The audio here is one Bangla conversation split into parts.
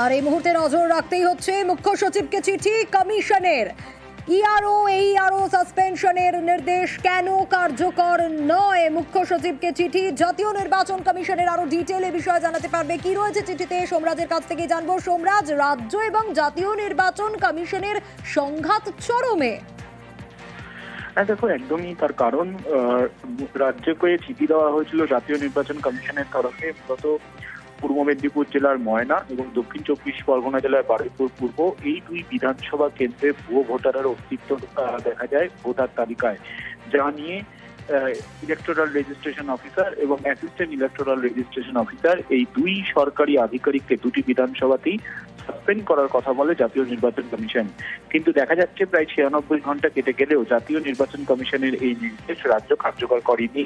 আর এই মুহূর্তে নজর রাখতেই হচ্ছে মুখ্য সচিবকে চিঠি কমিশনের। ইআরও সাসপেনশনের নির্দেশ কেন কার্যকর নয়? মুখ্য সচিবকে চিঠি, জাতীয় নির্বাচন কমিশনের আরো ডিটেল এ বিষয়ে জানাতে পারবে কি রয়েছে চিঠিতে, সোমরাজের কাছ থেকে জানবো। সোমরাজ, রাজ্য এবং জাতীয় নির্বাচন কমিশনের সংঘাত চরমে। দেখো, একদমই তার কারণ রাজ্যকে চিঠি দেওয়া হয়েছিল জাতীয় নির্বাচন কমিশনের তরফে মূলত পূর্ব মেদিনীপুর জেলার ময়না এবং দক্ষিণ চব্বিশ পরগনা জেলার বারুইপুর পূর্ব, এই দুই বিধানসভা কেন্দ্রে ভুয়ো ভোটারের অস্তিত্ব দেখা যায় ভোটার তালিকায়, যা নিয়ে ইলেকটোরাল রেজিস্ট্রেশন অফিসার এবং অ্যাসিস্ট্যান্ট ইলেকটোরাল রেজিস্ট্রেশন অফিসার এই দুই সরকারি আধিকারিককে দুটি বিধানসভাতেই সাসপেন্ড করার কথা বলে জাতীয় নির্বাচন কমিশন। কিন্তু দেখা যাচ্ছে প্রায় 96 ঘন্টা কেটে গেলেও জাতীয় নির্বাচন কমিশনের এই নির্দেশ রাজ্য কার্যকর করেনি।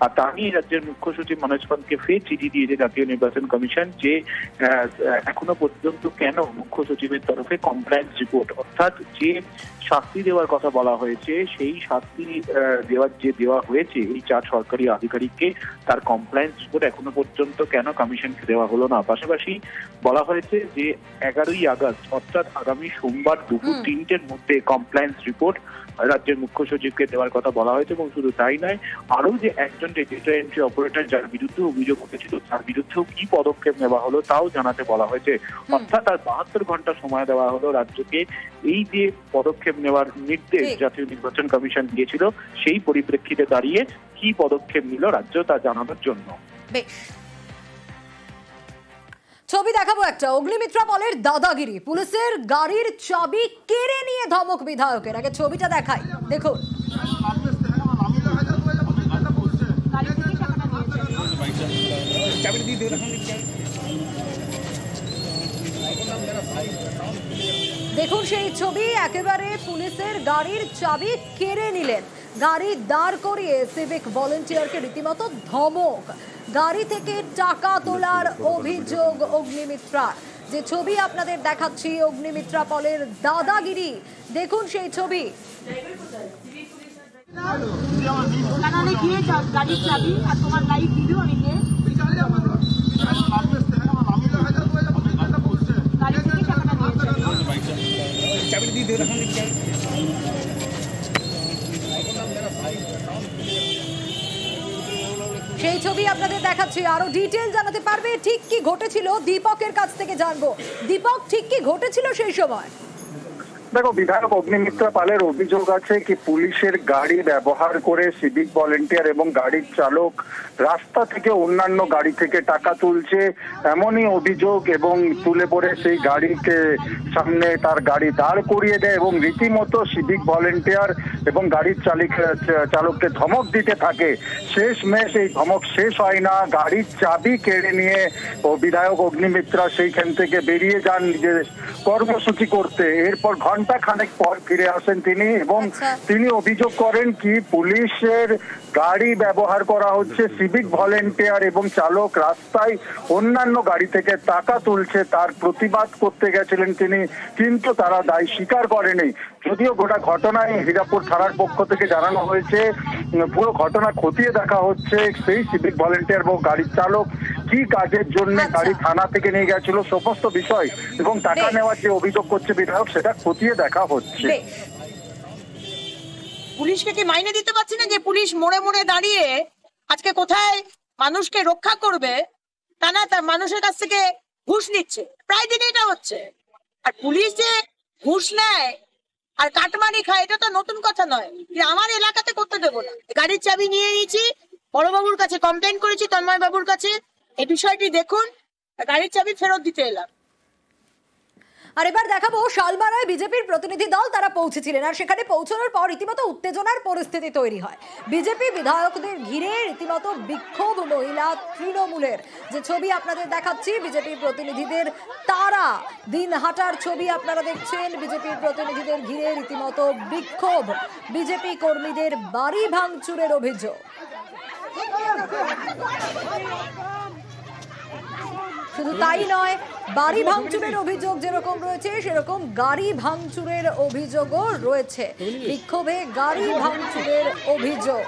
আর তা নিয়ে রাজ্যের মুখ্য সচিব মনোজ পান্তকে ফের চিঠি দিয়েছে জাতীয় নির্বাচন কমিশন যে এখনো পর্যন্ত কেন মুখ্য সচিবের তরফে কমপ্লায়েন্স রিপোর্ট, অর্থাৎ যে শাস্তি দেওয়ার কথা বলা হয়েছে সেই শাস্তি দেওয়া হয়েছে এই 4 সরকারি আধিকারিককে, তার কমপ্লায়েন্স রিপোর্ট এখনো পর্যন্ত কেন কমিশনকে দেওয়া হলো না। পাশাপাশি বলা হয়েছে যে 11ই আগস্ট অর্থাৎ আগামী সোমবার দুপুর 3টের মধ্যে কমপ্লায়েন্স রিপোর্ট রাজ্যের মুখ্য সচিবকে দেওয়ার কথা বলা হয়েছে। এবং শুধু তাই নয়, আরো যে একজন ডেটা এন্ট্রি অপারেটর যার বিরুদ্ধে অভিযোগ উঠেছিল তার বিরুদ্ধেও কি পদক্ষেপ নেওয়া হলো তাও জানাতে বলা হয়েছে। অর্থাৎ আর 72 ঘন্টা সময় দেওয়া হলো রাজ্যকে এই যে পদক্ষেপ নেওয়ার নির্দেশ জাতীয় নির্বাচন কমিশন দিয়েছিল সেই পরিপ্রেক্ষিতে দাঁড়িয়ে কি পদক্ষেপ নিল রাজ্য তা জানানোর জন্য। ছবি দেখাবো একটা, অগ্নিমিত্রা পলের দাদাগিরি, পুলিশের গাড়ির চাবি কেড়ে নিয়ে ধমক বিধায়কের। আগে ছবিটা দেখাই, দেখুন। দেখুন সেই ছবি, একেবারে পুলিশের গাড়ির চাবি কেড়ে নিলেন, গাড়ি দাঁড় করিয়ে সিভিক ভলেন্টিয়ারকে রীতিমতো ধমক, গাড়ি থেকে টাকা তোলার অভিযোগ অগ্নিমিত্রার। যে ছবি আপনাদের দেখাচ্ছি অগ্নিমিত্রা পলের দাদাগিরি, দেখুন সেই ছবি। সেই ছবি আপনাদের দেখাচ্ছি, আরো ডিটেইল জানাতে পারবে ঠিক কি ঘটেছিল দীপকের কাছ থেকে জানবো। দীপক, ঠিক কি ঘটেছিল সেই সময়? দেখো, বিধায়ক অগ্নিমিত্রা পালের অভিযোগ আছে কি পুলিশের গাড়ি ব্যবহার করে সিভিক ভলেন্টিয়ার এবং গাড়ির চালক রাস্তা থেকে অন্যান্য গাড়ি থেকে টাকা তুলছে, এমনই অভিযোগ। এবং তুলে পড়ে সেই গাড়িকে সামনে তার গাড়ি দাঁড় করিয়ে দেয় এবং রীতিমতো সিভিক ভলেন্টিয়ার এবং গাড়ির চালককে ধমক দিতে থাকে। শেষমেশ এই ধমক শেষ হয় না, গাড়ির চাবি কেড়ে নিয়ে বিধায়ক অগ্নিমিত্রা সেইখান থেকে বেরিয়ে যান নিজের কর্মসূচি করতে। এরপর ঘন্টা খানেক পর ফিরে আসেন তিনি এবং তিনি অভিযোগ করেন কি পুলিশের গাড়ি ব্যবহার করা হচ্ছে, সিভিক ভলেন্টিয়ার এবং চালক রাস্তায় অন্যান্য গাড়ি থেকে টাকা তুলছে, তার প্রতিবাদ করতে গেছিলেন তিনি, কিন্তু তারা দায় স্বীকার করেনি। যদিও গোটা ঘটনায় হীরাপুর থানার পক্ষ থেকে জানানো হয়েছে, পুরো ঘটনা খতিয়ে দেখা হচ্ছে, সেই সিভিক ভলেন্টিয়ার এবং গাড়ির চালক কি কাজের জন্য গাড়ি থানা থেকে নিয়ে গেছিল সমস্ত বিষয় এবং টাকা নেওয়ার যে অভিযোগ করছে বিধায়ক সেটা খতিয়ে দেখা হচ্ছে। পুলিশকে কি মাইনে দিতে পারছি না যে পুলিশ মোড়ে মোড়ে দাঁড়িয়ে আজকে কোথায় মানুষকে রক্ষা করবে তা না, তার মানুষের কাছ থেকে ঘুষ নিচ্ছে, প্রায় দিন এটা হচ্ছে। আর পুলিশ যে ঘুষ নেয় আর কাটমানি খায় এটা তো নতুন কথা নয়, যে আমার এলাকাতে করতে দেবো না। গাড়ির চাবি নিয়ে নিয়েছি, বড়বাবুর কাছে কমপ্লেন করেছি, তন্ময় বাবুর কাছে, এই বিষয়টি দেখুন, গাড়ির চাবি ফেরত দিতে এলাম। আর এবার দেখাবো শালমারায় বিজেপির প্রতিনিধি দল তারা পৌঁছেছিলেন, আর সেখানে পৌঁছানোর পর রীতিমতো উত্তেজনার পরিস্থিতি তৈরি হয়। বিজেপি বিধায়কদের ঘিরে রীতিমতো বিক্ষোভ মহিলা তৃণমূলের। যে ছবি আপনাদের দেখাচ্ছি বিজেপি প্রতিনিধিদের তারা দিন হাঁটার ছবি আপনারা দেখছেন, বিজেপির প্রতিনিধিদের ঘিরে রীতিমতো বিক্ষোভ, বিজেপি কর্মীদের বাড়ি ভাঙচুরের অভিযোগ। শুধু তাই নয়, বাড়ি ভাঙচুরের অভিযোগ যেরকম রয়েছে সেরকম গাড়ি ভাঙচুরের অভিযোগও রয়েছে। বিক্ষোভে গাড়ি ভাঙচুরের অভিযোগ।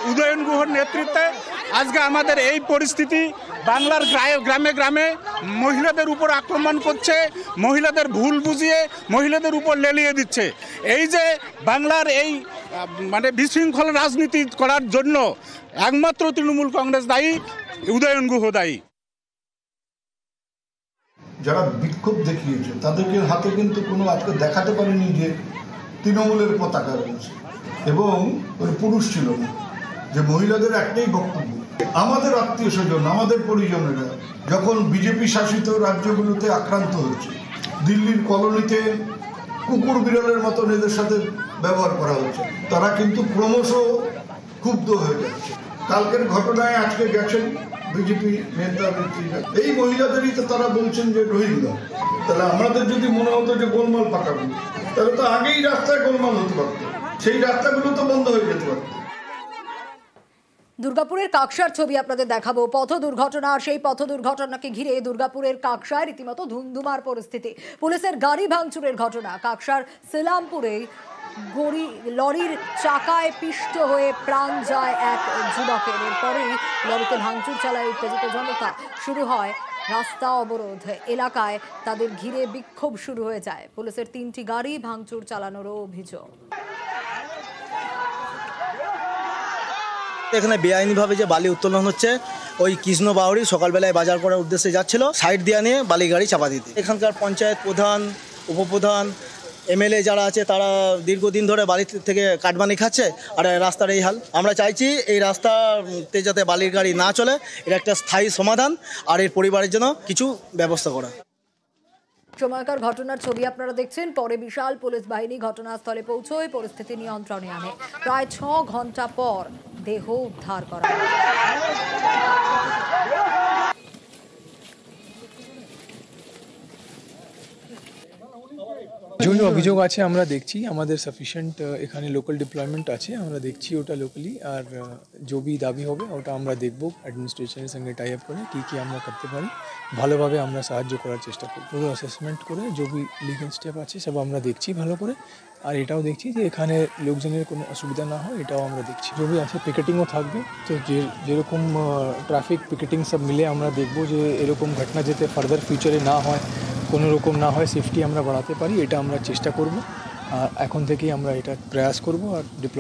উদয়ন গুহর নেতৃত্বে আজকে আমাদের এই পরিস্থিতি। বাংলার গ্রামে গ্রামে মহিলাদের উপর আক্রমণ করছে, মহিলাদের ভুল বুঝিয়ে মহিলাদের উপর লেলিয়ে দিচ্ছে। এই যে বাংলার এই মানে বিশৃঙ্খল রাজনীতি করার জন্য একমাত্র তৃণমূল কংগ্রেস দায়ী, উদয়ন গুহ দায়ী। যারা বিক্ষোভ দেখিয়েছে তাদেরকে হাতে কিন্তু কোনো আজকে দেখাতে পারেনি যে তৃণমূলের পতাকা রয়েছে, এবং ওই পুরুষ ছিল না। যে মহিলাদের একটাই বক্তব্য, আমাদের আত্মীয় স্বজন, আমাদের পরিজনেরা যখন বিজেপি শাসিত রাজ্যগুলোতে আক্রান্ত হচ্ছে, দিল্লির কলোনিতে কুকুর বিড়ালের মতো এদের সাথে ব্যবহার করা হচ্ছে, তারা কিন্তু ক্রমশ ক্ষুব্ধ হয়ে যাচ্ছে। কালকের ঘটনায় আজকে গেছেন বিজেপি নেতা নেত্রীরা, এই মহিলাদেরই তো তারা বলছেন যে রোহিঙ্গা। তাহলে আমাদের যদি মনে হতো যে গোলমাল পাকাবো, তাহলে তো আগেই রাস্তায় গোলমাল হতে পারতো, সেই রাস্তাগুলো তো বন্ধ হয়ে যেতে পারতো। দুর্গাপুরের কাকসার ছবি আপনাদের দেখাবো। পথ দুর্ঘটনা, আর সেই পথ দুর্ঘটনাকে ঘিরে দুর্গাপুরের কাকসায় রীতিমতো ধুমধুমার পরিস্থিতি। পুলিশের গাড়ি ভাঙচুরের ঘটনা। কাকসার সেলামপুরে লরির চাকায় পিষ্ট হয়ে প্রাণ যায় এক যুবকের। এরপরেই লরিতে ভাঙচুর চালায় উত্তেজিত জনতা। শুরু হয় রাস্তা অবরোধ। এলাকায় তাদের ঘিরে বিক্ষোভ শুরু হয়ে যায়। পুলিশের 3টি গাড়ি ভাঙচুর চালানোরও অভিযোগ। এখানে বেআইনিভাবে যে বালি উত্তোলন হচ্ছে, ওই কৃষ্ণ বাউরি সকালবেলায় বাজার করার উদ্দেশ্যে যাচ্ছিল, সাইড দিয়ে নিয়ে বালি গাড়ি চাপা দিতে। এখানকার পঞ্চায়েত প্রধান, উপপ্রধান, এমএলএ যারা আছে তারা দীর্ঘদিন ধরে বালি থেকে কাটমানি খাচ্ছে, আর রাস্তার এই হাল। আমরা চাইছি এই রাস্তাতে যাতে বালির গাড়ি না চলে, এর একটা স্থায়ী সমাধান, আর এর পরিবারের জন্য কিছু ব্যবস্থা করা। সময়কার ঘটনার ছবি আপনারা দেখছেন। পরে বিশাল পুলিশ বাহিনী ঘটনাস্থলে পৌঁছয় পরিস্থিতি নিয়ন্ত্রণে আনে। প্রায় 6 ঘন্টা পর দেহ উদ্ধার করা হয়। जो অভিযোগ আছে আমরা দেখছি, আমাদের সাফিসিয়েন্ট এখানে লোকাল ডিপ্লয়মেন্ট আছে, আমরা দেখছি ওটা লোকালি। আর जो भी দাবি হবে ওটা আমরা দেখব, অ্যাডমিনিস্ট্রেশনের সঙ্গে টাই আপ করে কি আমরা করতে পারি ভালোভাবে আমরা সাহায্য করার চেষ্টা করব। পুরো অ্যাসেসমেন্ট করে जो भी লিগ্যাল স্টেপ আছে সব আমরা দেখছি ভালো করে। আর এটাও দেখছি যে এখানে লোকজনের কোনো অসুবিধা না হয়, এটাও আমরা দেখছি। जो भी আছে পিকেটিংও থাকবে, তো যেরকম ট্রাফিক পিকেটিং সব মিলে আমরা দেখব যে এরকম ঘটনা যাতে ফার্দার ফিউচারে না হয়, কোনো রকম না হয়, সেফটি আমরা বাড়াতে পারি, এটা আমরা চেষ্টা করব। আর এখন থেকেই আমরা এটা প্রয়াস করব আর ডিপ্লয়